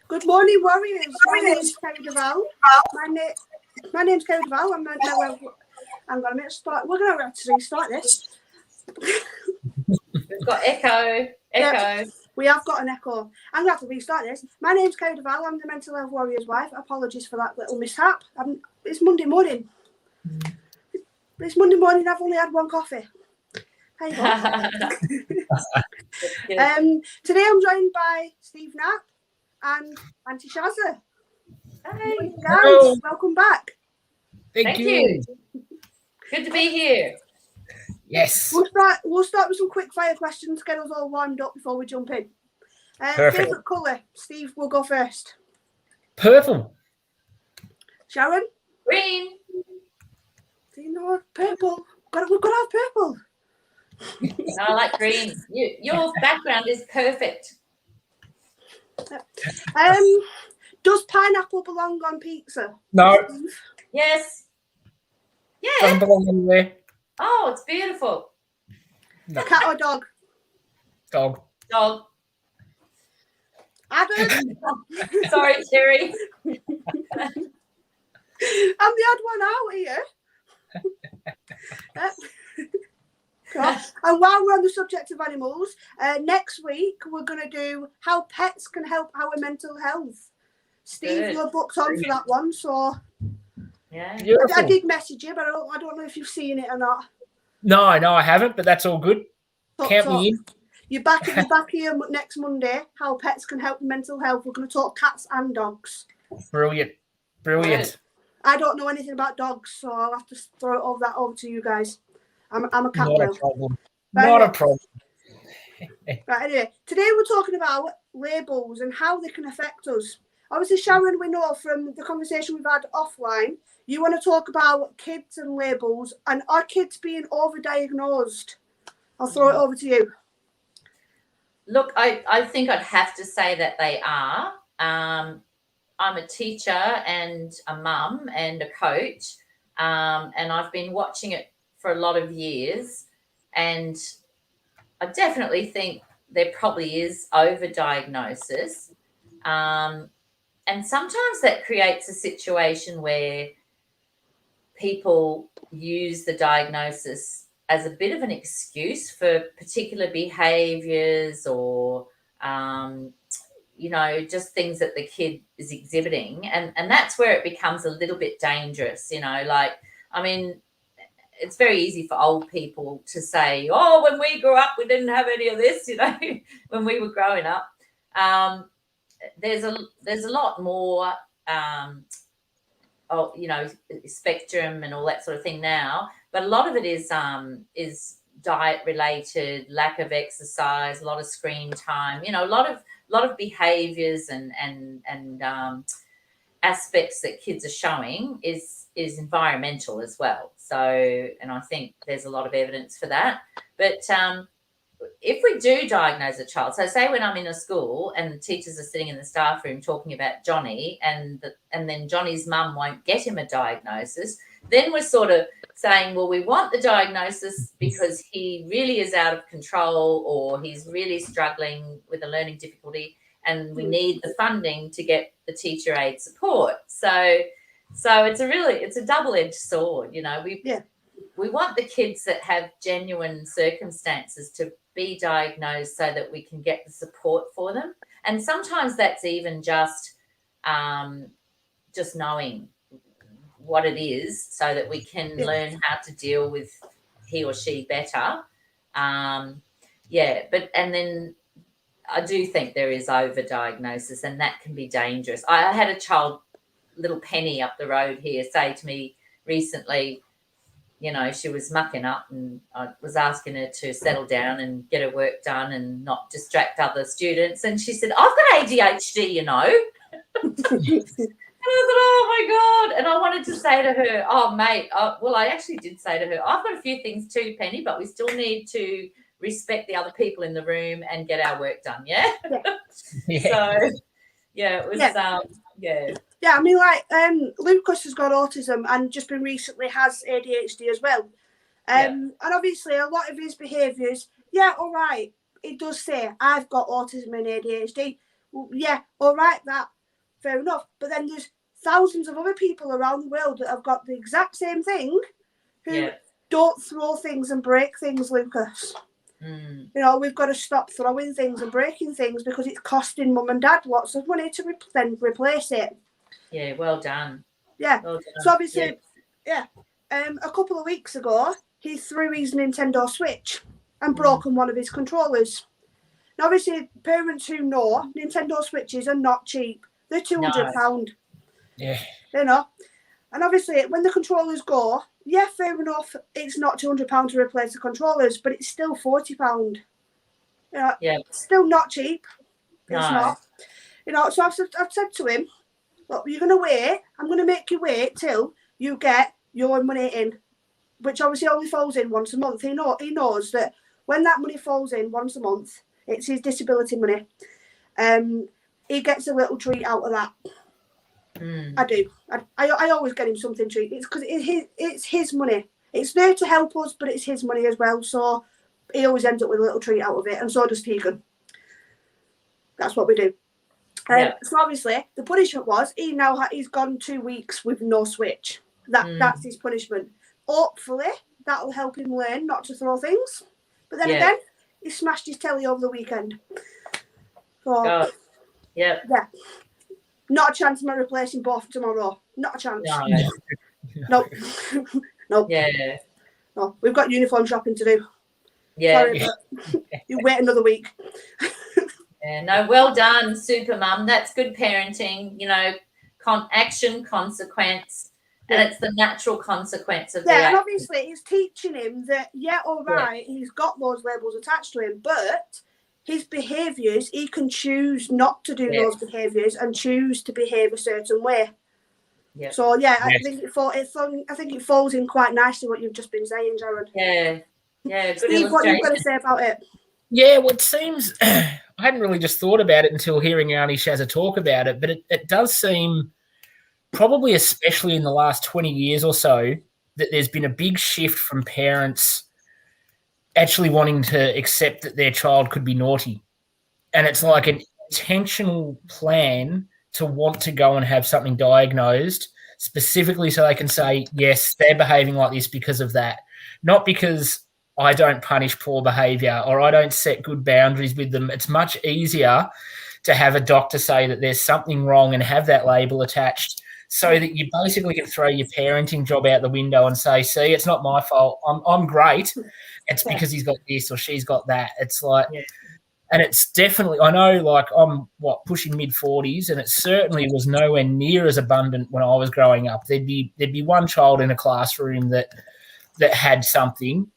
Good morning, warriors. My name's Kerry Duval. My name's Kerry Duval. I'm mental health. I'm going to start. We're going to actually start this. We've got echo. Yep, we have got an echo. I'm going to have to restart this. My name's Kerry Duval. I'm the mental health warrior's wife. Apologies for that little mishap. It's Monday morning. It's Monday morning. I've only had one coffee. There you go. Today I'm joined by Steve Knapp and Auntie Shazza. Hey guys, Hello. welcome back. Thank you. Good to be here. Yes. We'll start with some quick fire questions to get us all warmed up before we jump in. Favourite colour? Steve, we'll go first. Purple. Sharon? Green. Do you know purple? We've got to have purple. No, I like green. Your background is perfect. Does pineapple belong on pizza? No. Yes. Yeah. Doesn't belong anywhere. Oh, it's beautiful. No. Cat or dog? Dog. Dog. Adam? Sorry, Terry. I'm the odd one out here. And while we're on the subject of animals, next week we're going to do how pets can help our mental health. Steve, you're booked on for that one, so yeah. I did message you, but I don't know if you've seen it or not. No, I haven't, but that's all good. Count me in. You're back here next Monday. How pets can help mental health. We're going to talk cats and dogs. Brilliant. I don't know anything about dogs, so I'll have to throw that over to you guys. I'm a cat Not girl. a problem. Right, Not a problem. Right, anyway, today we're talking about labels and how they can affect us. Obviously, Sharon, we know from the conversation we've had offline, you want to talk about kids and labels and are kids being overdiagnosed? I'll throw it over to you. Look, I think I'd have to say that they are. I'm a teacher and a mum and a coach, and I've been watching it for a lot of years, and I definitely think there probably is overdiagnosis. And sometimes that creates a situation where people use the diagnosis as a bit of an excuse for particular behaviours or, just things that the kid is exhibiting. And that's where it becomes a little bit dangerous, it's very easy for old people to say, oh, when we grew up, we didn't have any of this, when we were growing up. There's a lot more, spectrum and all that sort of thing now, but a lot of it is diet related, lack of exercise, a lot of screen time, a lot of behaviors and aspects that kids are showing is environmental as well. So, and I think there's a lot of evidence for that. But if we do diagnose a child, so say when I'm in a school and the teachers are sitting in the staff room talking about Johnny and then Johnny's mum won't get him a diagnosis, then we're sort of saying, well, we want the diagnosis because he really is out of control or he's really struggling with a learning difficulty and we need the funding to get the teacher aid support. So it's a double-edged sword, We want the kids that have genuine circumstances to be diagnosed so that we can get the support for them. And sometimes that's even just knowing what it is so that we can learn how to deal with he or she better. And then I do think there is overdiagnosis and that can be dangerous. I had a child, little Penny up the road here, say to me recently, she was mucking up and I was asking her to settle down and get her work done and not distract other students. And she said, I've got ADHD, And I thought, oh, my God. And I wanted to say to her, oh, mate, I actually did say to her, I've got a few things too, Penny, but we still need to respect the other people in the room and get our work done, yeah? So, it was, Yeah, Lucas has got autism and just been recently has ADHD as well. And obviously a lot of his behaviours, all right, it does say, I've got autism and ADHD. Well, all right, that fair enough. But then there's thousands of other people around the world that have got the exact same thing who don't throw things and break things, Lucas. You know, we've got to stop throwing things and breaking things because it's costing mum and dad lots of money to then replace it. Yeah, well done. Yeah. Well done. So obviously, a couple of weeks ago, he threw his Nintendo Switch and broken one of his controllers. Now, obviously, parents who know Nintendo Switches are not cheap. They're £200. Yeah. You know, and obviously, when the controllers go, yeah, fair enough, it's not £200 to replace the controllers, but it's still £40. You know, still not cheap. It's not. You know, so I've said to him, look, you're going to wait. I'm going to make you wait till you get your money in, which obviously only falls in once a month. He knows that when that money falls in once a month, it's his disability money. He gets a little treat out of that. I do. I always get him something treat. It's because it's his money. It's there to help us, but it's his money as well. So he always ends up with a little treat out of it, and so does Tegan. That's what we do. So obviously the punishment was he's gone 2 weeks with no Switch. That's his punishment. Hopefully that'll help him learn not to throw things. But then again, he smashed his telly over the weekend. So yeah. Not a chance of me replacing both tomorrow. Not a chance. No. Nope. Yeah. No, we've got uniform shopping to do. Yeah. Sorry, but you wait another week. Yeah, no, well done, super mum. That's good parenting, you know, action, consequence, and it's the natural consequence of the action. And obviously it's teaching him that, he's got those labels attached to him, but his behaviours, he can choose not to do those behaviours and choose to behave a certain way. Yeah. So, I think it falls in quite nicely what you've just been saying, Jared. Yeah. Yeah, good Steve, what are you going to say about it? Yeah, well, it seems I hadn't really just thought about it until hearing Auntie Shazza talk about it, but it does seem, probably especially in the last 20 years or so, that there's been a big shift from parents actually wanting to accept that their child could be naughty. And it's like an intentional plan to want to go and have something diagnosed specifically so they can say, yes, they're behaving like this because of that, not because I don't punish poor behaviour or I don't set good boundaries with them. It's much easier to have a doctor say that there's something wrong and have that label attached so that you basically can throw your parenting job out the window and say, see, it's not my fault. I'm great. It's because he's got this or she's got that. It's like, and it's definitely, I know, like I'm pushing mid-40s, and it certainly was nowhere near as abundant when I was growing up. There'd be one child in a classroom that had something.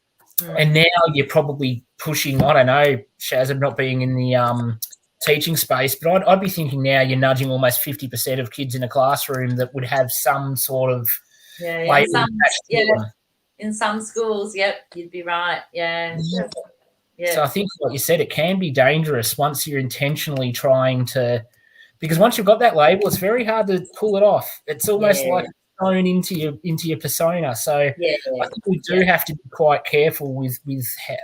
And now you're probably pushing, I don't know, Shaz, I'm not being in the teaching space, but I'd be thinking now you're nudging almost 50% of kids in a classroom that would have some sort of in some schools, you'd be right. Yeah. So I think, like you said, it can be dangerous once you're intentionally trying to, because once you've got that label, it's very hard to pull it off. It's almost like thrown into your persona. So I think we do have to be quite careful with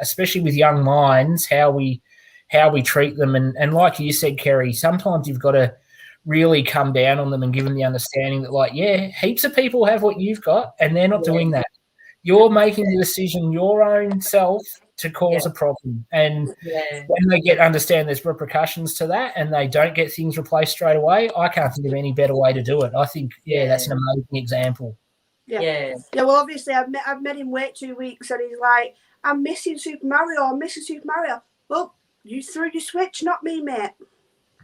especially with young minds, how we treat them. And like you said, Kerry, sometimes you've got to really come down on them and give them the understanding that, like, heaps of people have what you've got and they're not doing that. You're making the decision your own self to cause a problem. And when they understand there's repercussions to that and they don't get things replaced straight away, I can't think of any better way to do it. I think, that's an amazing example. Yeah, well, obviously, I've made him wait 2 weeks and he's like, I'm missing Super Mario. Well, you threw your Switch, not me, mate.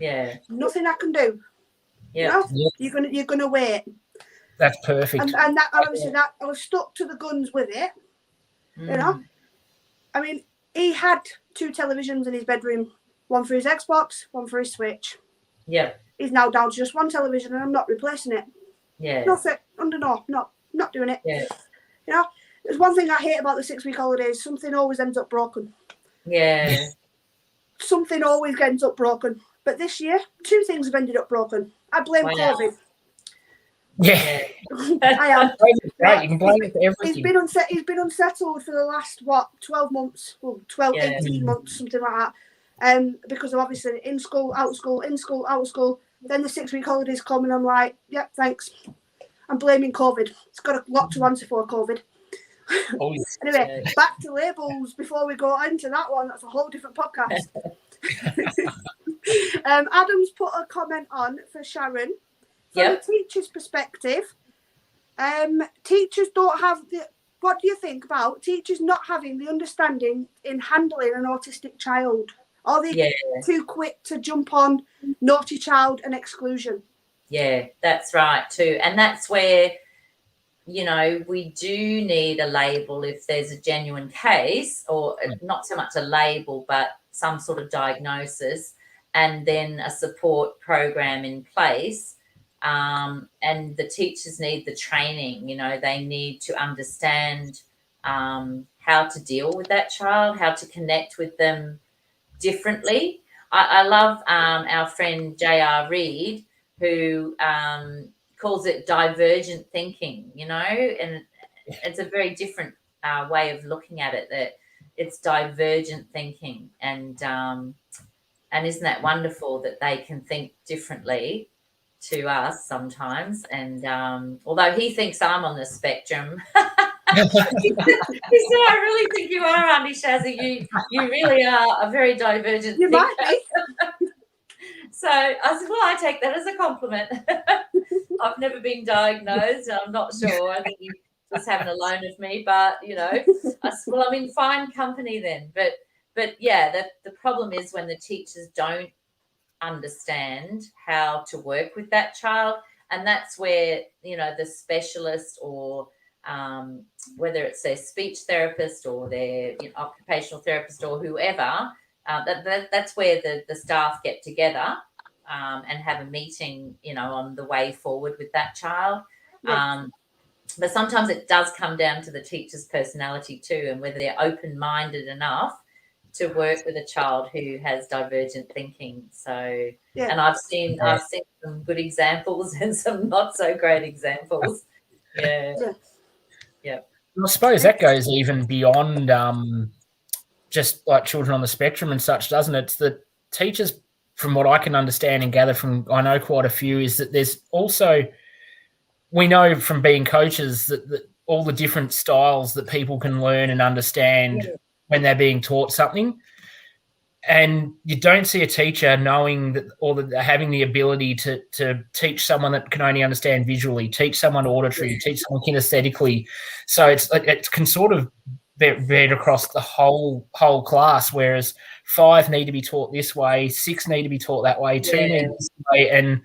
Yeah. Nothing I can do. Yeah. You know? You're gonna wait. That's perfect. And that obviously that I was stuck to the guns with it. You know? I mean, he had 2 televisions in his bedroom, one for his Xbox, one for his Switch. Yeah. He's now down to just 1 television and I'm not replacing it. Yeah. Not doing it. Yeah. You know, there's one thing I hate about the 6-week holidays, something always ends up broken. Yeah. Something always ends up broken. But this year, 2 things have ended up broken. I blame COVID. Yeah. I am. Right, you can blame it for everything. He's been unsettled for the last 12 months, 18 months, something like that. Because of obviously in school, out of school, in school, out of school. Then the 6-week holidays come and I'm like, yep, thanks. I'm blaming COVID. It's got a lot to answer for, COVID. Oh, yes. Anyway, back to labels before we go into that one. That's a whole different podcast. Adam's put a comment on for Sharon. From a teacher's perspective, teachers don't have the... What do you think about teachers not having the understanding in handling an autistic child? Are they too quick to jump on naughty child and exclusion? Yeah, that's right too. And that's where, you know, we do need a label if there's a genuine case, or not so much a label, but some sort of diagnosis, and then a support program in place. And the teachers need the training, you know, they need to understand how to deal with that child, how to connect with them differently. I love our friend J.R. Reid, who calls it divergent thinking, you know, and it's a very different way of looking at it, that it's divergent thinking. And isn't that wonderful that they can think differently to us sometimes? And although he thinks I'm on the spectrum, he said, I really think you are, Auntie Shazzy. You really are a very divergent thinker. Might be. So I said, well, I take that as a compliment. I've never been diagnosed, and I'm not sure. I think you just having a loan of me, but you know, I said, well, I'm in fine company then. But yeah, the problem is when the teachers don't understand how to work with that child, and that's where, you know, the specialist, or whether it's their speech therapist or their, you know, occupational therapist or whoever, that's where the staff get together and have a meeting, you know, on the way forward with that child. But sometimes it does come down to the teacher's personality too, and whether they're open-minded enough to work with a child who has divergent thinking. So, and I've seen some good examples and some not so great examples. Yeah. I suppose that goes even beyond just like children on the spectrum and such, doesn't it? It's that teachers, from what I can understand and gather from, I know quite a few, is that there's also, we know from being coaches that all the different styles that people can learn and understand when they're being taught something. And you don't see a teacher knowing that, or that they're having the ability to teach someone that can only understand visually, teach someone auditory, teach someone kinesthetically. So it can sort of vary across the whole class, whereas 5 need to be taught this way, 6 need to be taught that way, 2 need this way. And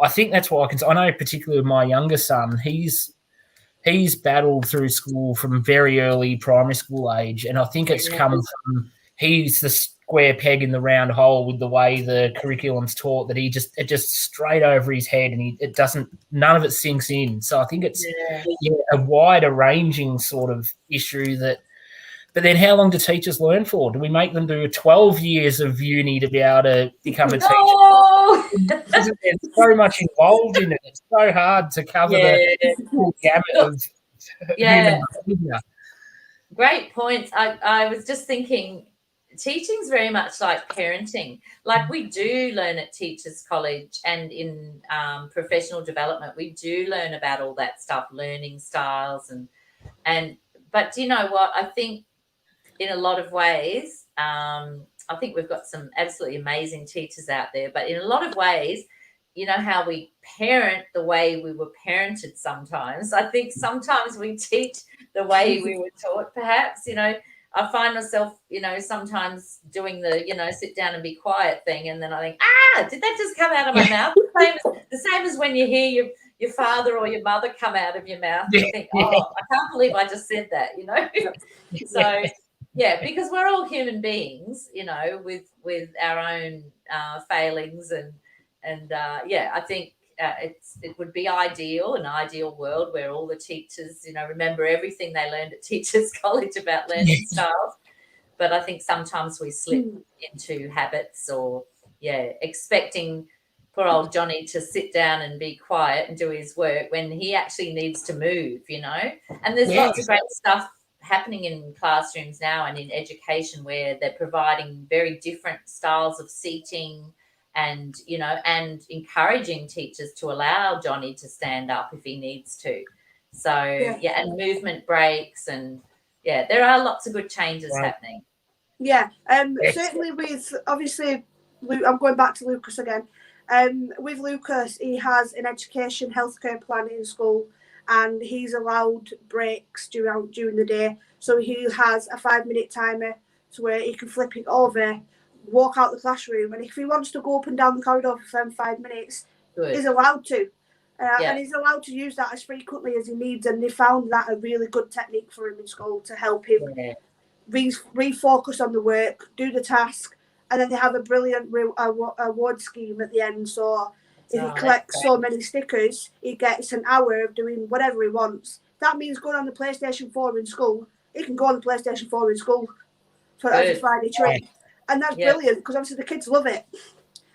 I think that's why I know particularly with my younger son, he's battled through school from very early primary school age. And I think it's come from, he's the square peg in the round hole with the way the curriculum's taught, that it just straight over his head, and none of it sinks in. So I think it's a wider ranging sort of issue but then how long do teachers learn for? Do we make them do 12 years of uni to be able to become a teacher? There's so much involved in it. It's so hard to cover the full gamut of human behavior. Great points. I was just thinking, teaching's very much like parenting. Like we do learn at Teachers College and in professional development, we do learn about all that stuff, learning styles but do you know what? I think in a lot of ways, I think we've got some absolutely amazing teachers out there, but in a lot of ways, you know how we parent the way we were parented sometimes. I think sometimes we teach the way we were taught, perhaps. You know, I find myself, you know, sometimes doing the, you know, sit down and be quiet thing, and then I think, did that just come out of my mouth? The same as when you hear your father or your mother come out of your mouth. You think, I can't believe I just said that, you know. So, yeah, because we're all human beings, you know, with our own failings and I think it would be an ideal world where all the teachers, you know, remember everything they learned at Teachers College about learning styles. But I think sometimes we slip into habits or, expecting poor old Johnny to sit down and be quiet and do his work when he actually needs to move, you know. And there's lots of great stuff happening in classrooms now and in education where they're providing very different styles of seating and and encouraging teachers to allow Johnny to stand up if he needs to. So and movement breaks, and there are lots of good changes happening. Certainly with, obviously, I'm going back to Lucas again. With Lucas, he has an education healthcare plan in school, and he's allowed breaks during the day. So he has a 5-minute timer to where he can flip it over, walk out the classroom, and if he wants to go up and down the corridor for 5 minutes, he's allowed to. And he's allowed to use that as frequently as he needs, and they found that a really good technique for him in school to help him refocus on the work, do the task, and then they have a brilliant award scheme at the end. So if he collects so many stickers, he gets an hour of doing whatever he wants. That means going on the PlayStation 4 in school. He can go on the PlayStation 4 in school for as a Friday treat. And that's brilliant, because obviously the kids love it.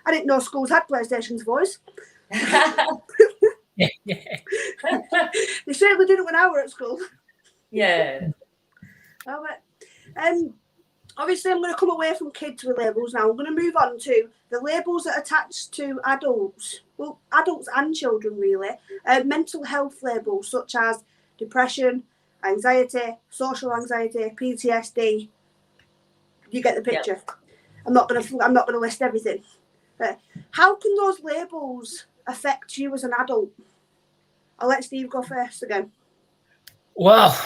I didn't know schools had PlayStation 4s. They certainly didn't when I were at school. Obviously, I'm going to come away from kids with labels now. I'm going to move on to the labels that are attached to adults. Well, adults and children, really. Mental health labels such as depression, anxiety, social anxiety, PTSD. You get the picture. I'm not going to list everything. How can those labels affect you as an adult? I'll let Steve go first again. Well,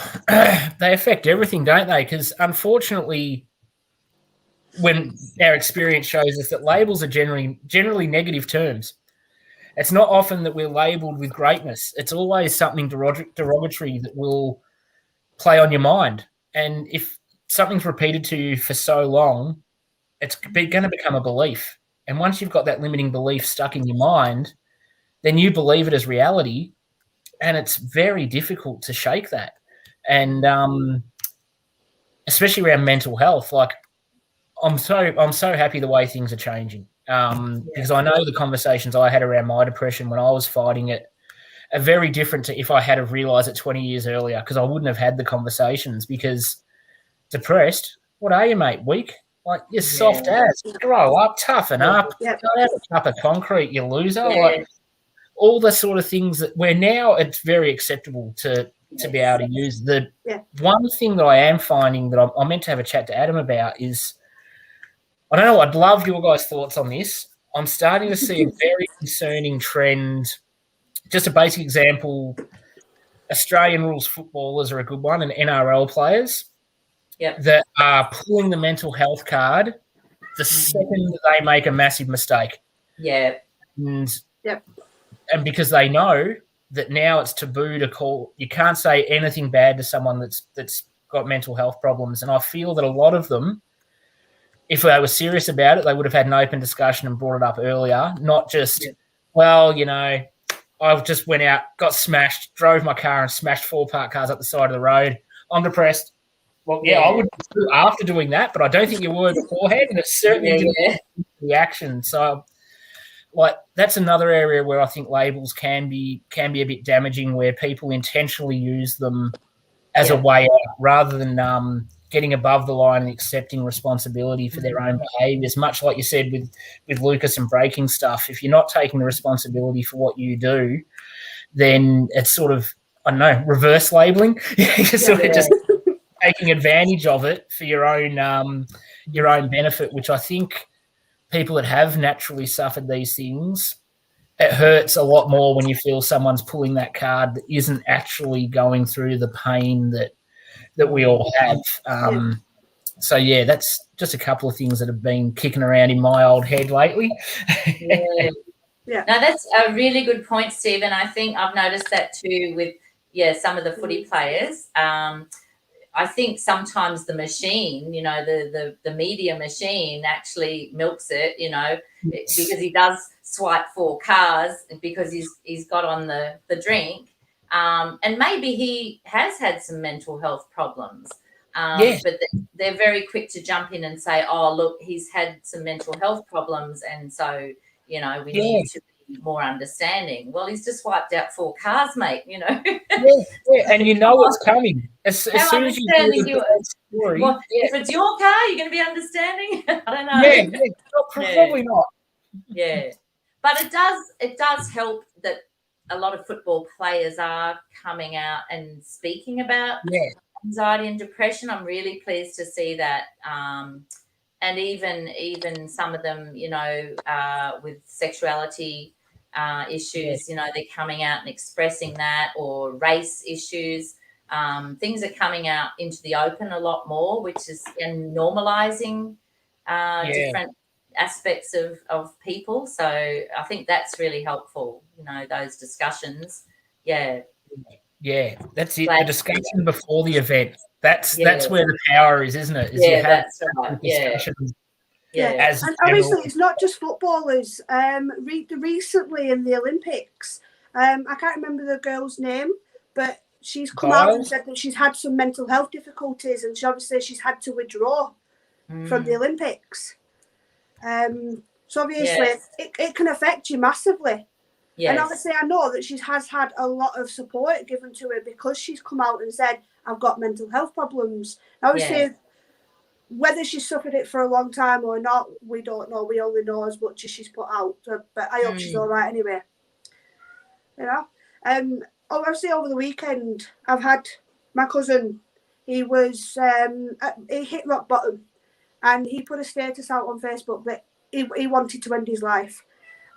they affect everything, don't they? Because unfortunately, when our experience shows us that labels are generally negative terms. It's not often that we're labelled with greatness. It's always something derogatory that will play on your mind. And if something's repeated to you for so long, it's going to become a belief. And once you've got that limiting belief stuck in your mind, then you believe it as reality, and it's very difficult to shake that. And especially around mental health, like I'm so happy the way things are changing, because I know the conversations I had around my depression when I was fighting it are very different to if I had have realised it 20 years earlier, because I wouldn't have had the conversations. Because depressed, what are you, mate? Weak? Like, you're soft as. Grow up, toughen up. Don't have a cup of concrete, you loser. Like, all the sort of things that where now it's very acceptable to be able to use. The one thing that I am finding that I'm meant to have a chat to Adam about is, I don't know, I'd love your guys' thoughts on this. I'm starting to see a very concerning trend. Just a basic example, Australian rules footballers are a good one, and NRL players that are pulling the mental health card the second they make a massive mistake. And because they know that now it's taboo to call, you can't say anything bad to someone that's got mental health problems. And I feel that a lot of them, if they were serious about it, they would have had an open discussion and brought it up earlier, not just, well, you know, I just went out, got smashed, drove my car and smashed 4 parked cars up the side of the road. I'm depressed. Well, I would be after doing that, but I don't think you were beforehand, and it certainly didn't reaction. So, like, that's another area where I think labels can be a bit damaging, where people intentionally use them as a way out rather than getting above the line and accepting responsibility for their own behaviours. Much like you said with Lucas and breaking stuff, if you're not taking the responsibility for what you do, then it's sort of, I don't know, reverse labelling. You're sort of just taking advantage of it for your own benefit, which I think people that have naturally suffered these things, it hurts a lot more when you feel someone's pulling that card that isn't actually going through the pain that we all have. So, that's just a couple of things that have been kicking around in my old head lately. No, that's a really good point, Steve. And I think I've noticed that too with, some of the footy players. I think sometimes the machine, you know, the media machine actually milks it, you know, because he does swipe 4 cars because he's got on the drink. And maybe he has had some mental health problems. But they're very quick to jump in and say, oh, look, he's had some mental health problems, and so, you know, we need to be more understanding. Well, he's just wiped out 4 cars, mate, you know. And you know what's coming. As soon as you hear the story. Well, if it's your car, you're going to be understanding? I don't know. Probably not. Yeah. But it does help that a lot of football players are coming out and speaking about anxiety and depression. I'm really pleased to see that. And even some of them, with sexuality issues, they're coming out and expressing that, or race issues. Things are coming out into the open a lot more, which is normalizing different aspects of people. So I think that's really helpful, those discussions. Yeah. Yeah, that's it. The discussion before the event. That's where the power is, isn't it? You have that's right. discussions. Yeah. And obviously it's not just footballers. Recently in the Olympics, I can't remember the girl's name, but she's come out and said that she's had some mental health difficulties, and she's had to withdraw from the Olympics. So obviously it can affect you massively. Yes. And obviously I know that she has had a lot of support given to her because she's come out and said, I've got mental health problems. Obviously, whether she's suffered it for a long time or not, we don't know. We only know as much as she's put out. But I hope she's all right anyway. Obviously over the weekend, I've had my cousin. He was he hit rock bottom, and he put a status out on Facebook that he wanted to end his life.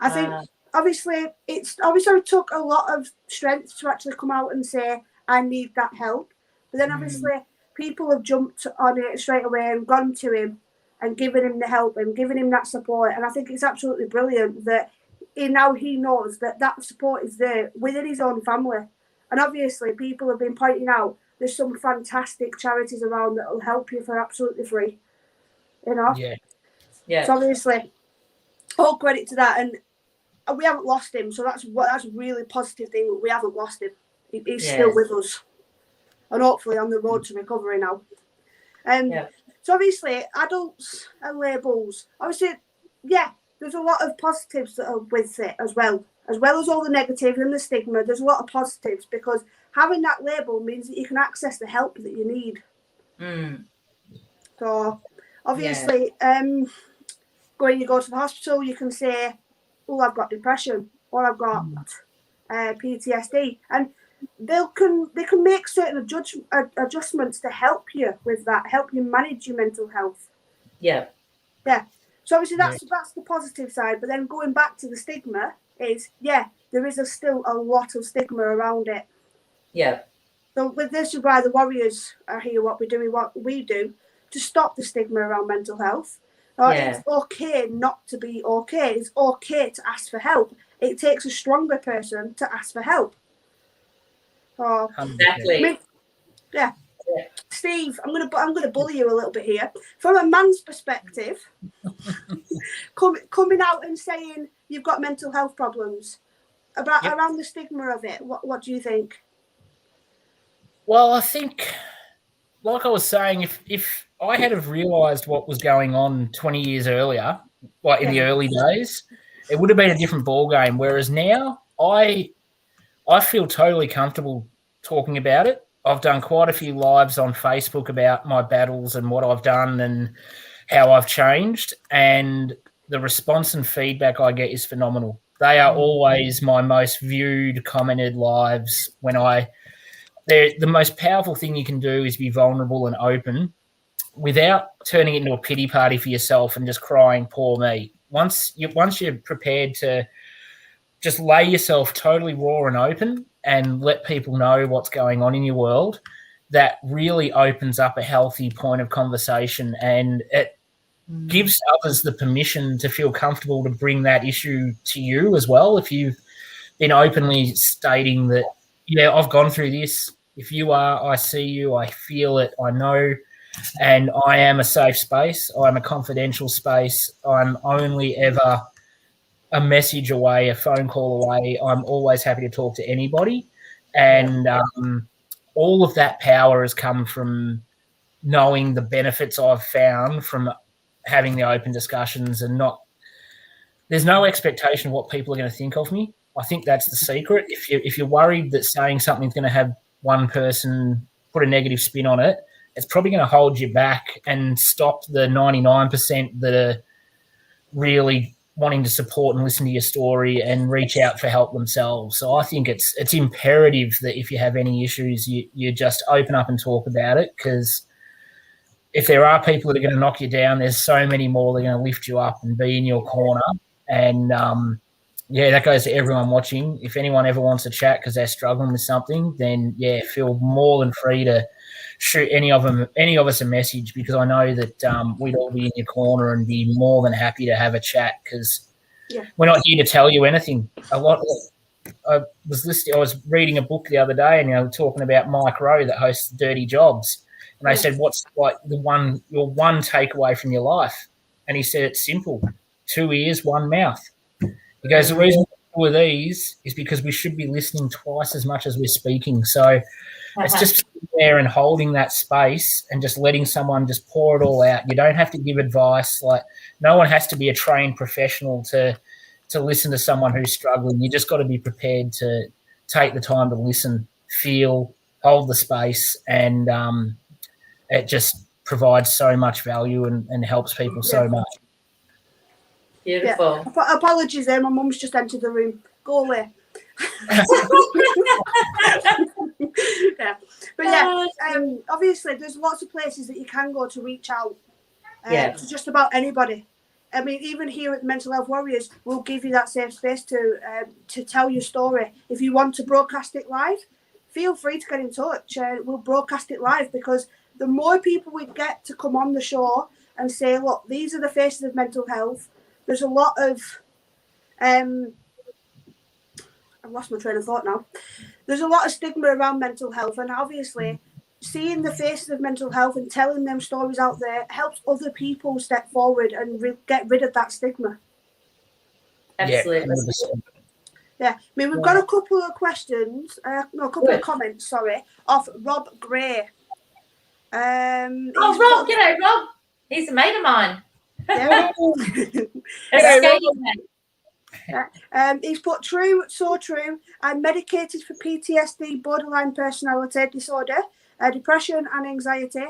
I think obviously it took a lot of strength to actually come out and say I need that help. But then obviously people have jumped on it straight away and gone to him and given him the help and given him that support. And I think it's absolutely brilliant that he knows that support is there within his own family. And obviously people have been pointing out there's some fantastic charities around that will help you for absolutely free. Yeah. So obviously, all credit to that, and we haven't lost him. So that's a really positive thing. We haven't lost him. He's still with us, and hopefully on the road to recovery now. So obviously, adults and labels. Obviously, there's a lot of positives that are with it as well as all the negatives and the stigma. There's a lot of positives because having that label means that you can access the help that you need. So obviously, when you go to the hospital, you can say, "Oh, I've got depression," or "I've got PTSD," and they can make certain adjustments to help you with that, help you manage your mental health. Yeah. So obviously that's the positive side. But then going back to the stigma is there is still a lot of stigma around it. Yeah. So with this is why the Warriors are here. What we do to stop the stigma around mental health. It's okay not to be okay. It's okay to ask for help. It takes a stronger person to ask for help. Exactly. Steve, I'm gonna bully you a little bit here. From a man's perspective, coming out and saying you've got mental health problems, around the stigma of it, what do you think? Well, I think, like I was saying, if I had have realised what was going on 20 years earlier, like in the early days, it would have been a different ball game. Whereas now, I feel totally comfortable talking about it. I've done quite a few lives on Facebook about my battles and what I've done and how I've changed, and the response and feedback I get is phenomenal. They are always my most viewed, commented lives. The most powerful thing you can do is be vulnerable and open without turning it into a pity party for yourself and just crying, poor me. Once you're prepared to just lay yourself totally raw and open and let people know what's going on in your world, that really opens up a healthy point of conversation, and it gives others the permission to feel comfortable to bring that issue to you as well. If you've been openly stating that, I've gone through this. If you are, I see you, I feel it, I know, and I am a safe space. I'm a confidential space. I'm only ever a message away, a phone call away. I'm always happy to talk to anybody. And all of that power has come from knowing the benefits I've found from having the open discussions, and there's no expectation of what people are going to think of me. I think that's the secret. If you're worried that saying something's going to have one person put a negative spin on it, it's probably going to hold you back and stop the 99% that are really wanting to support and listen to your story and reach out for help themselves. So I think it's imperative that if you have any issues, you just open up and talk about it, because if there are people that are going to knock you down, there's so many more that are going to lift you up and be in your corner. And that goes to everyone watching. If anyone ever wants to chat because they're struggling with something, then feel more than free to shoot any of us a message, because I know that we'd all be in your corner and be more than happy to have a chat, because we're not here to tell you anything. I was reading a book the other day, and talking about Mike Rowe that hosts Dirty Jobs, and they said, "What's like your one takeaway from your life?" And he said, "It's simple: 2 ears, 1 mouth." He goes, "The reason we do these is because we should be listening twice as much as we're speaking." So it's just sitting there and holding that space and just letting someone just pour it all out. You don't have to give advice. Like, no one has to be a trained professional to listen to someone who's struggling. You just got to be prepared to take the time to listen, feel, hold the space, and it just provides so much value and helps people so much. Beautiful. Yeah. Apologies there, my mum's just entered the room. Go away. But obviously there's lots of places that you can go to reach out to just about anybody. I mean, even here at Mental Health Warriors, we'll give you that safe space to tell your story. If you want to broadcast it live, feel free to get in touch. We'll broadcast it live, because the more people we get to come on the show and say, look, these are the faces of mental health. There's a lot of I've lost my train of thought now. There's a lot of stigma around mental health, and obviously seeing the faces of mental health and telling them stories out there helps other people step forward and get rid of that stigma. Absolutely. Yeah, I mean, we've got a couple of questions, a couple of comments, sorry, off Rob Gray. Rob, g'day, Rob. He's a mate of mine. Yeah. He's put true, so true. I'm medicated for PTSD, borderline personality disorder, depression and anxiety.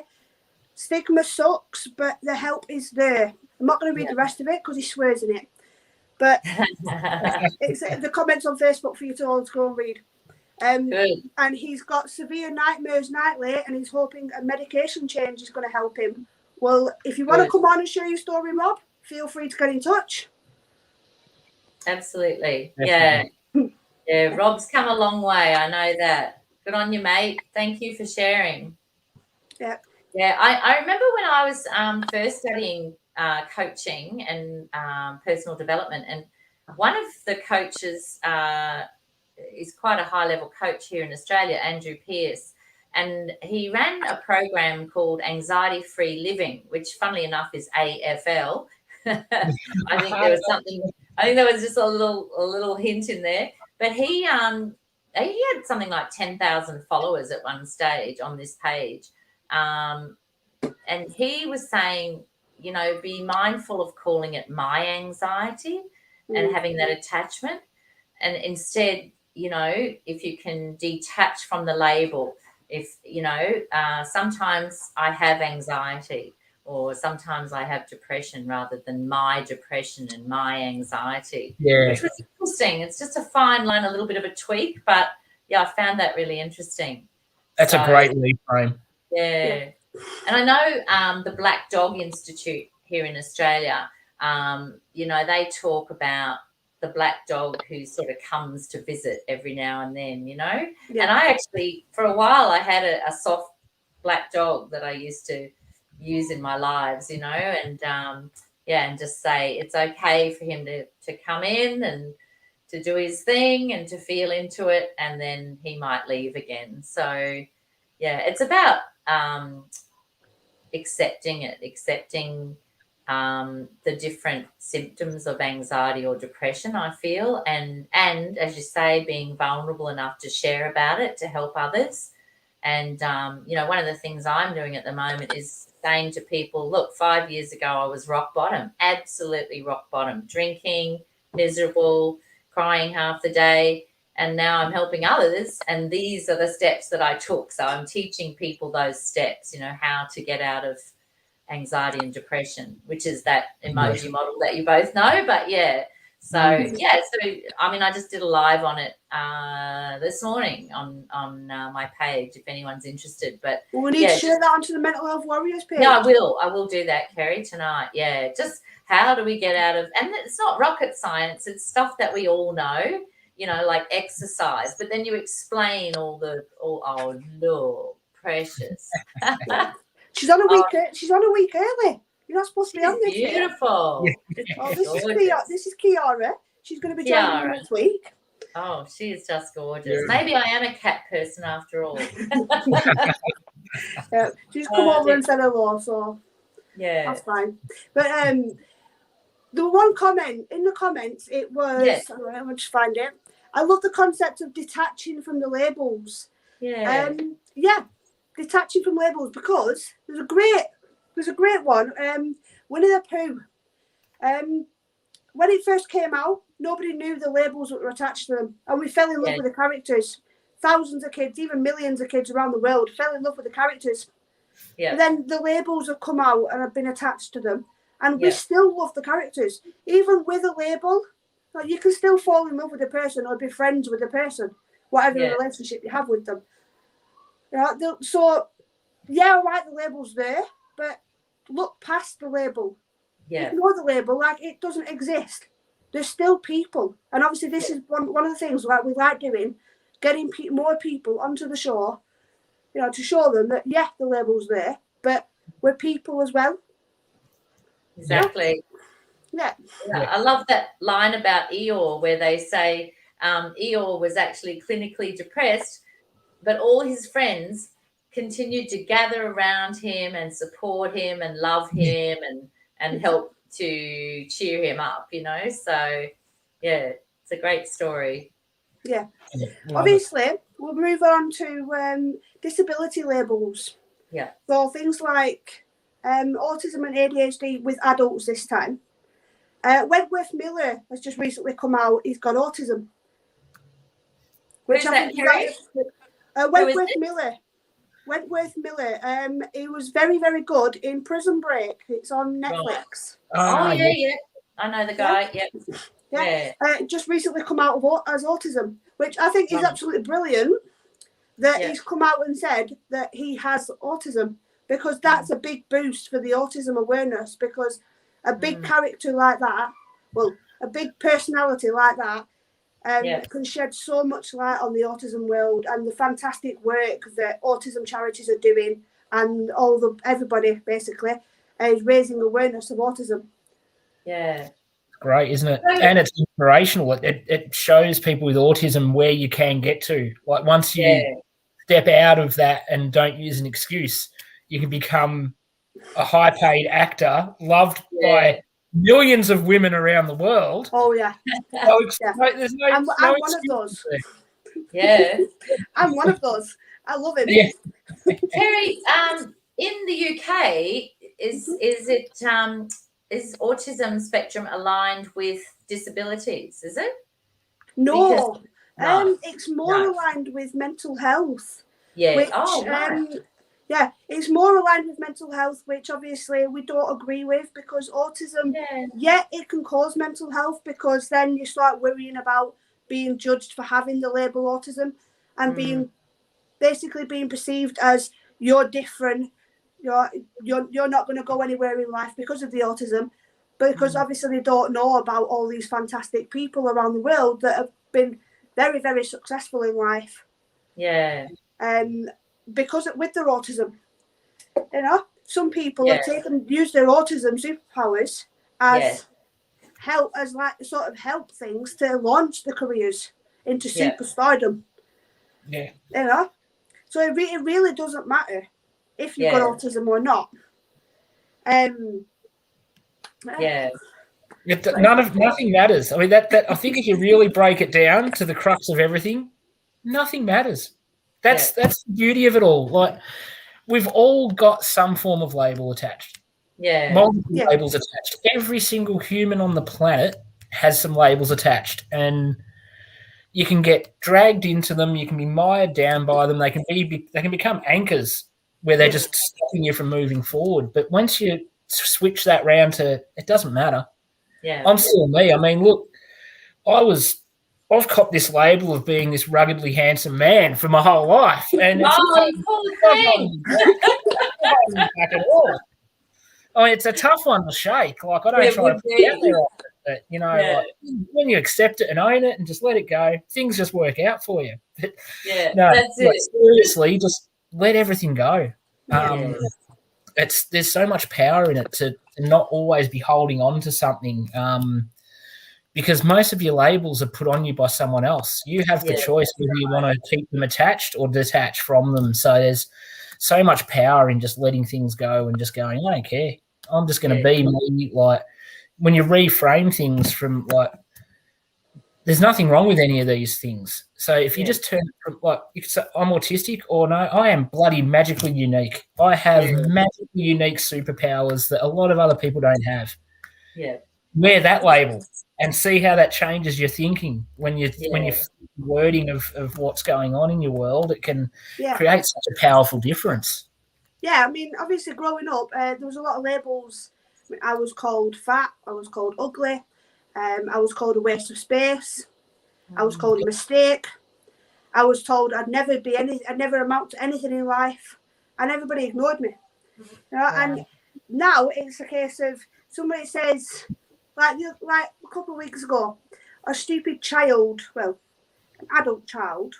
Stigma sucks, but the help is there. I'm not going to read the rest of it because he swears in it. But it's the comments on Facebook for you to all to go and read. And he's got severe nightmares nightly, and he's hoping a medication change is going to help him. Well, if you want to come on and share your story, Rob, feel free to get in touch. Absolutely. Yeah. Rob's come a long way. I know that. Good on you, mate. Thank you for sharing. Yeah. I remember when I was first studying coaching and personal development, and one of the coaches is quite a high-level coach here in Australia, Andrew Pearce, and he ran a program called Anxiety-Free Living, which, funnily enough, is AFL. I think there was just a little hint in there. But he had something like 10,000 followers at one stage on this page. And he was saying, be mindful of calling it my anxiety and having that attachment. And instead, if you can detach from the label, if, sometimes I have anxiety, or sometimes I have depression, rather than my depression and my anxiety, which was interesting. It's just a fine line, a little bit of a tweak, but I found that really interesting. That's a great reframe. Yeah. And I know the Black Dog Institute here in Australia, they talk about the black dog who sort of comes to visit every now and then, And I actually, for a while, I had a soft black dog that I used to use in my lives, and and just say it's okay for him to come in and to do his thing and to feel into it, and then he might leave again. So it's about accepting the different symptoms of anxiety or depression, I feel, and as you say, being vulnerable enough to share about it to help others. And one of the things I'm doing at the moment is saying to people, look, 5 years ago I was rock bottom, absolutely rock bottom, drinking, miserable, crying half the day, and now I'm helping others, and these are the steps that I took. So I'm teaching people those steps, how to get out anxiety and depression, which is that emoji model that you both know. But yeah, so I mean, I just did a live on it this morning on my page if anyone's interested. But we need to share that onto the Mental Health Warriors page. Yeah, I will do that, Kerry, tonight. Yeah, just how do we get out of, and it's not rocket science, it's stuff that we all know, you know, like exercise, but then you explain oh look, precious. She's on a week early. You're not supposed to be on this. Beautiful. Oh, this is Kiara. She's going to be joining me next week. Oh, she is just gorgeous. Yeah. Maybe I am a cat person after all. Yeah, she's come over and said hello, so yeah, that's fine. But the one comment in the comments, it was, I'll just find it. I love the concept of detaching from the labels. Yeah. Detaching from labels, because there's a great one. Winnie the Pooh. When it first came out, nobody knew the labels that were attached to them, and we fell in love with the characters. Thousands of kids, even millions of kids around the world, fell in love with the characters. Yeah. And then the labels have come out and have been attached to them, and we still love the characters, even with a label. Like, you can still fall in love with a person or be friends with a person, whatever relationship you have with them. So, all right, the label's there, but look past the label. Yeah. Ignore the label, like it doesn't exist. There's still people. And obviously this is one of the things like we like doing, getting more people onto the show, to show them that, the label's there, but we're people as well. Exactly. Yeah. I love that line about Eeyore where they say Eeyore was actually clinically depressed, but all his friends continued to gather around him and support him and love him and help to cheer him up, So, it's a great story. Yeah. Obviously, we'll move on to disability labels. Yeah. So things like autism and ADHD with adults this time. Wentworth Miller has just recently come out. He's got autism. Who's that, Harry? Wentworth Miller. Wentworth Miller. He was very, very good in Prison Break. It's on Netflix. Right. Yeah. I know the guy. Yeah. Just recently come out as autism, which I think is absolutely brilliant that he's come out and said that he has autism, because that's a big boost for the autism awareness, because a big character like that, a big personality like that, can shed so much light on the autism world and the fantastic work that autism charities are doing, and everybody basically is raising awareness of autism. Yeah. Great, isn't it? And it's inspirational. It shows people with autism where you can get to. Like, once you step out of that and don't use an excuse, you can become a high-paid actor, loved by millions of women around the world. Oh, yeah. There's no I'm one of those. Yeah. I'm one of those. I love it. Yeah. Terry, in the UK, is Autism Spectrum aligned with disabilities, is it? No. It's more aligned with mental health. Yeah. It's more aligned with mental health, which obviously we don't agree with, because autism, it can cause mental health, because then you start worrying about being judged for having the label autism and being perceived as you're different. You're not going to go anywhere in life because of the autism, because obviously they don't know about all these fantastic people around the world that have been very, very successful in life. Yeah. Because with their autism, some people have used their autism superpowers as help things to launch their careers into superstardom. Yeah. So it really doesn't matter if you've got autism or not. Nothing matters. I mean, that I think if you really break it down to the crux of everything, nothing matters. That's the beauty of it all. Like, we've all got some form of label attached. Yeah. Multiple labels attached. Every single human on the planet has some labels attached, and you can get dragged into them. You can be mired down by them. They can become anchors where they're just stopping you from moving forward. But once you switch that round to it doesn't matter. Yeah. I'm still me. I mean, look, I've copped this label of being this ruggedly handsome man for my whole life, and it's you poor thing. back at all. I mean, it's a tough one to shake. Like, I don't try to put it out there often, but like, when you accept it and own it and just let it go, things just work out for you. But, that's it. Seriously, just let everything go. There's so much power in it to not always be holding on to something. Because most of your labels are put on you by someone else. You have the choice whether you want to keep them attached or detach from them. So there's so much power in just letting things go and just going, I don't care. I'm just going to be me. Like, when you reframe things from, like, there's nothing wrong with any of these things. So if you just turn it from, like, you could say, I'm autistic, or no, I am bloody magically unique. I have magically unique superpowers that a lot of other people don't have. Yeah. Wear that label and see how that changes your thinking when you're wording of what's going on in your world. It can create such a powerful difference. Yeah, I mean, obviously growing up, there was a lot of labels. I was called fat, I was called ugly, I was called a waste of space, I was called a mistake, I was told I'd never amount to anything in life, and everybody ignored me. And now it's a case of somebody says, like a couple of weeks ago, a stupid child, well, an adult child,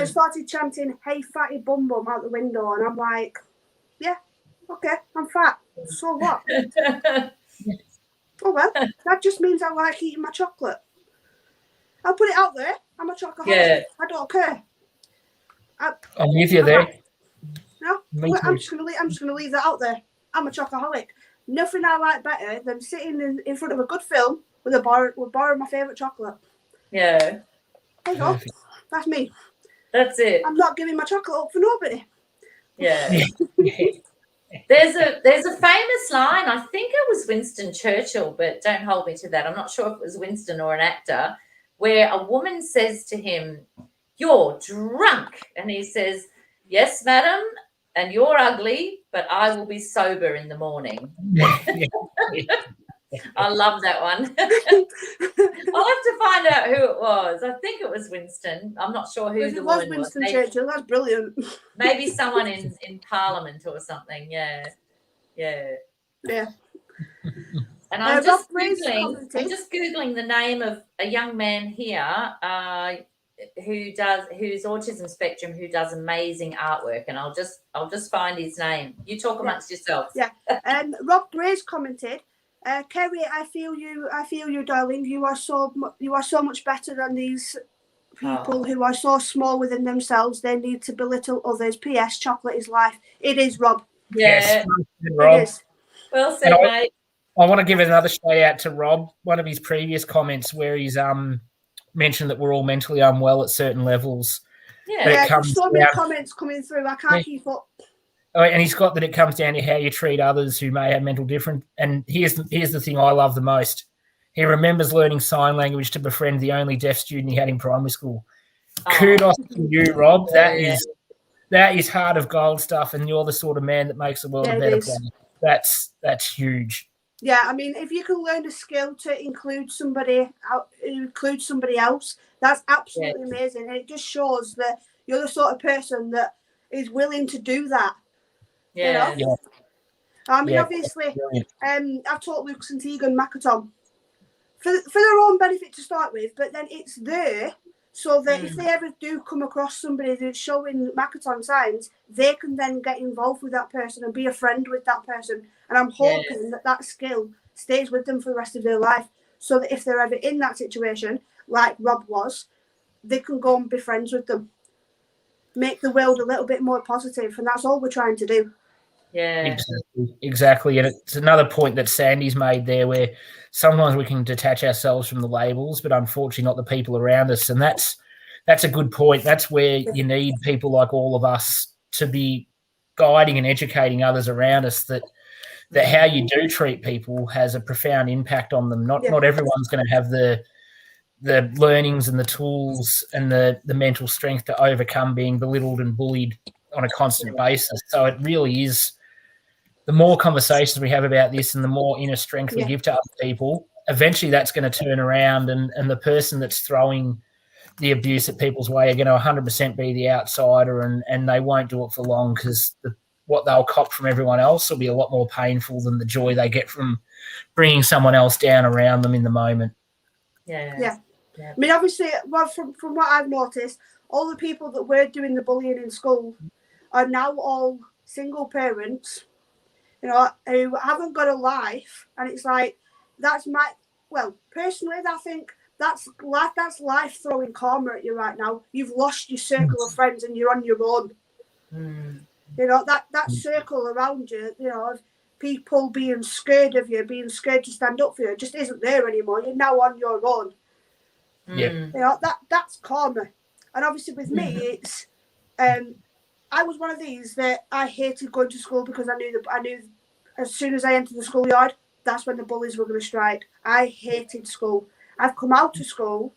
started chanting, "Hey, fatty bum bum," out the window, and I'm like, yeah, okay, I'm fat. So what? Oh well, that just means I like eating my chocolate. I'll put it out there. I'm a chocoholic. I don't care. I'm with you there. No, I'm just gonna leave that out there. I'm a chocoholic. Nothing I like better than sitting in front of a good film with borrowing my favourite chocolate. Yeah. There you go. That's me. That's it. I'm not giving my chocolate up for nobody. Yeah. There's a famous line, I think it was Winston Churchill, but don't hold me to that. I'm not sure if it was Winston or an actor, where a woman says to him, "You're drunk." And he says, "Yes, madam, and you're ugly, but I will be sober in the morning." I love that one. I'll have to find out who it was. I think it was Winston. I'm not sure who the woman was. Winston Churchill. That's brilliant. Maybe someone in Parliament or something. Yeah. And I'm just googling the name of a young man here who's autism spectrum, who does amazing artwork, and I'll just find his name. You talk amongst yourselves. Yeah. Rob Grace commented, "Kerry, I feel you, darling. You are so much better than these people who are so small within themselves. They need to belittle others. P.S. Chocolate is life." It is, Rob. Yeah, Rob. It is. Well said, mate. I want to give another shout out to Rob. One of his previous comments where he's mentioned that we're all mentally unwell at certain levels. Yeah, there's so many comments coming through. I can't keep up. Oh, and he's got that it comes down to how you treat others who may have mental difference. And here's the thing I love the most. He remembers learning sign language to befriend the only deaf student he had in primary school. Kudos to you, Rob. That is heart of gold stuff, and you're the sort of man that makes the world a better place. That's huge. Yeah, I mean, if you can learn a skill to include somebody else, that's absolutely amazing. And it just shows that you're the sort of person that is willing to do that. Yeah. You know? I mean, obviously, I've taught Lucas and Tegan Makaton for their own benefit to start with, but then it's there so that if they ever do come across somebody that's showing Makaton signs, they can then get involved with that person and be a friend with that person. And I'm hoping that skill stays with them for the rest of their life, so that if they're ever in that situation, like Rob was, they can go and be friends with them. Make the world a little bit more positive, and that's all we're trying to do. Yeah, exactly. And it's another point that Sandy's made there, where sometimes we can detach ourselves from the labels, but unfortunately not the people around us. And that's a good point. That's where you need people like all of us to be guiding and educating others around us that how you do treat people has a profound impact on them. Not everyone's going to have the learnings and the tools and the mental strength to overcome being belittled and bullied on a constant basis. So it really is the more conversations we have about this and the more inner strength we Yeah. give to other people, eventually that's going to turn around, and the person that's throwing the abuse at people's way are going to 100% be the outsider, and they won't do it for long, because what they'll cop from everyone else will be a lot more painful than the joy they get from bringing someone else down around them in the moment. Yeah. I mean, obviously, well, from what I've noticed, all the people that were doing the bullying in school are now all single parents, you know, who haven't got a life, and it's like, personally, I think that's life throwing karma at you right now. You've lost your circle of friends and you're on your own. You know, that circle around you, you know, of people being scared of you, being scared to stand up for you, just isn't there anymore. You're now on your own. Yeah. You know, that's karma. And obviously with me, it's I was one of these that I hated going to school, because I knew as soon as I entered the schoolyard, that's when the bullies were going to strike. I hated school. I've come out of school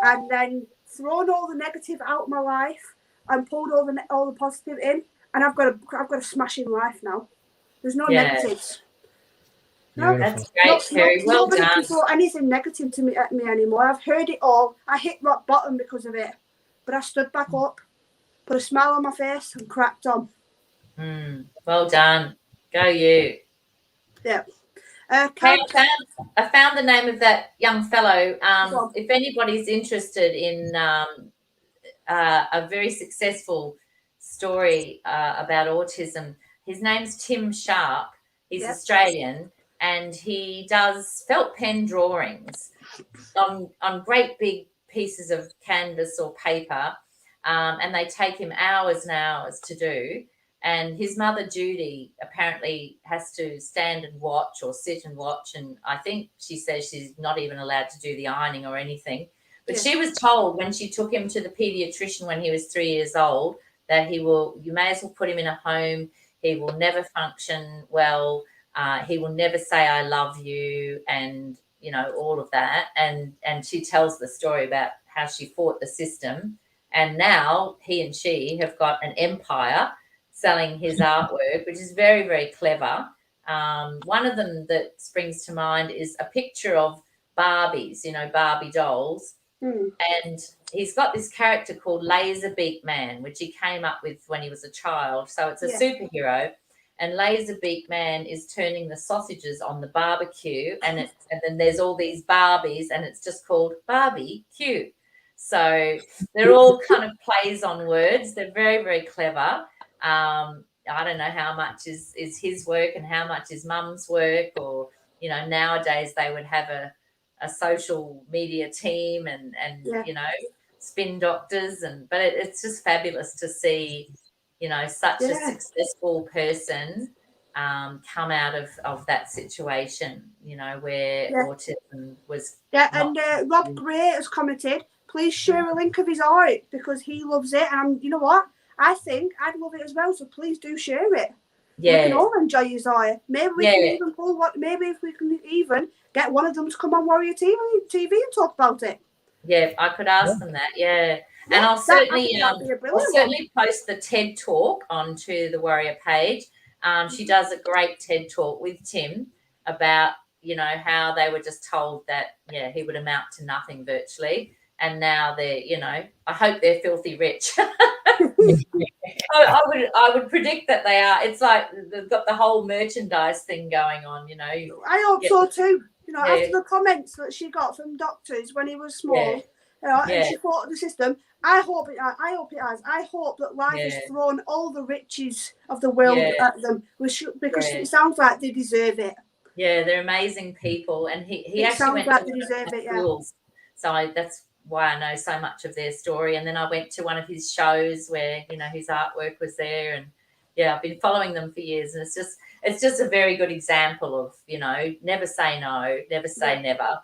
and then thrown all the negative out of my life and pulled all the positive in, and I've got a smashing life now. There's no negatives. No, that's great, Terry. Well nobody done. can throw anything negative to me anymore. I've heard it all. I hit rock bottom because of it, but I stood back up, put a smile on my face, and cracked on. Well done. Go you. Yeah. I found the name of that young fellow. If anybody's interested in a very successful story about autism, his name's Tim Sharp. He's Australian, and he does felt pen drawings on great big pieces of canvas or paper, and they take him hours and hours to do. And his mother, Judy, apparently has to stand and watch or sit and watch. And I think she says she's not even allowed to do the ironing or anything. But she was told when she took him to the pediatrician when he was 3 years old that you may as well put him in a home. He will never function well. He will never say, I love you, and, you know, all of that. And she tells the story about how she fought the system. And now he and she have got an empire selling his artwork, which is very, very clever. One of them that springs to mind is a picture of Barbies, you know, Barbie dolls. And he's got this character called Laserbeak Man, which he came up with when he was a child. So it's a superhero. And Laserbeak Man is turning the sausages on the barbecue, and then there's all these Barbies, and it's just called Barbie Q. So they're all kind of plays on words. They're very, very clever. I don't know how much is his work and how much is mum's work, or, you know, nowadays they would have a social media team and you know, spin doctors, but it's just fabulous to see, you know, such a successful person come out of that situation, you know, where autism was. And Rob Gray has commented, please share a link of his art because he loves it, and you know what? I think I'd love it as well, so please do share it. Yeah. We can all enjoy his art. Maybe we can even maybe if we can even get one of them to come on Warrior TV and talk about it. Yeah, I could ask them that. Yeah. And I'll certainly post the TED Talk onto the Warrior page. She does a great TED Talk with Tim about, you know, how they were just told that, he would amount to nothing virtually. And now they're, you know, I hope they're filthy rich. I would predict that they are. It's like they've got the whole merchandise thing going on, you know. I hope so too. You know, after the comments that she got from doctors when he was small, you know, and she fought the system, I hope it has. I hope that life has thrown all the riches of the world at them, because it sounds like they deserve it. Yeah, they're amazing people, and he actually went to schools, so that's why I know so much of their story. And then I went to one of his shows where, you know, his artwork was there, and I've been following them for years, and it's just a very good example of, you know, never say no, never say never.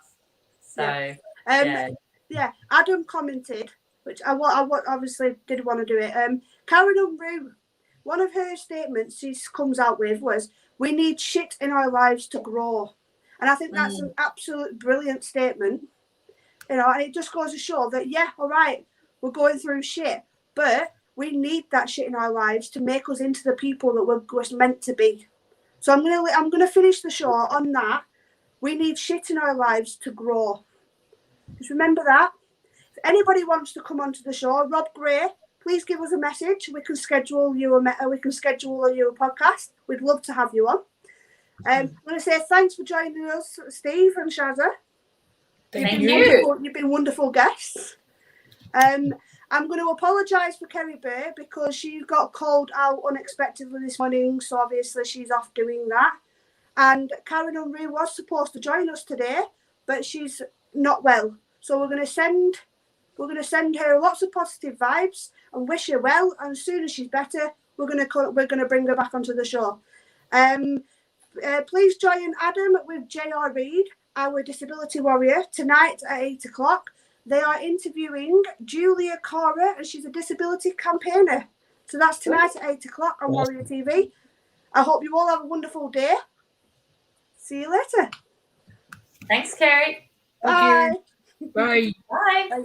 So Adam commented, which I obviously did want to do it. Karen Unruh, one of her statements she comes out with was, we need shit in our lives to grow. And I think that's an absolute brilliant statement. You know, and it just goes to show that, all right, we're going through shit, but we need that shit in our lives to make us into the people that we're meant to be. So I'm gonna finish the show on that. We need shit in our lives to grow. Just remember that. If anybody wants to come onto the show, Rob Gray, please give us a message. We can schedule you a podcast. We'd love to have you on. I'm going to say thanks for joining us, Steve and Shazza. Thank you. You've been wonderful guests. I'm going to apologise for Kerry Bay because she got called out unexpectedly this morning, so obviously she's off doing that. And Karen Unruh was supposed to join us today, but she's not well. So we're going to send her lots of positive vibes and wish her well. And as soon as she's better, we're going to bring her back onto the show. Please join Adam with J.R. Reid, our disability warrior, tonight at 8:00. They are interviewing Julia Cora, and she's a disability campaigner. So that's tonight at 8:00 on Warrior TV. I hope you all have a wonderful day. See you later. Thanks, Kerry. Bye. Bye. Bye. Bye.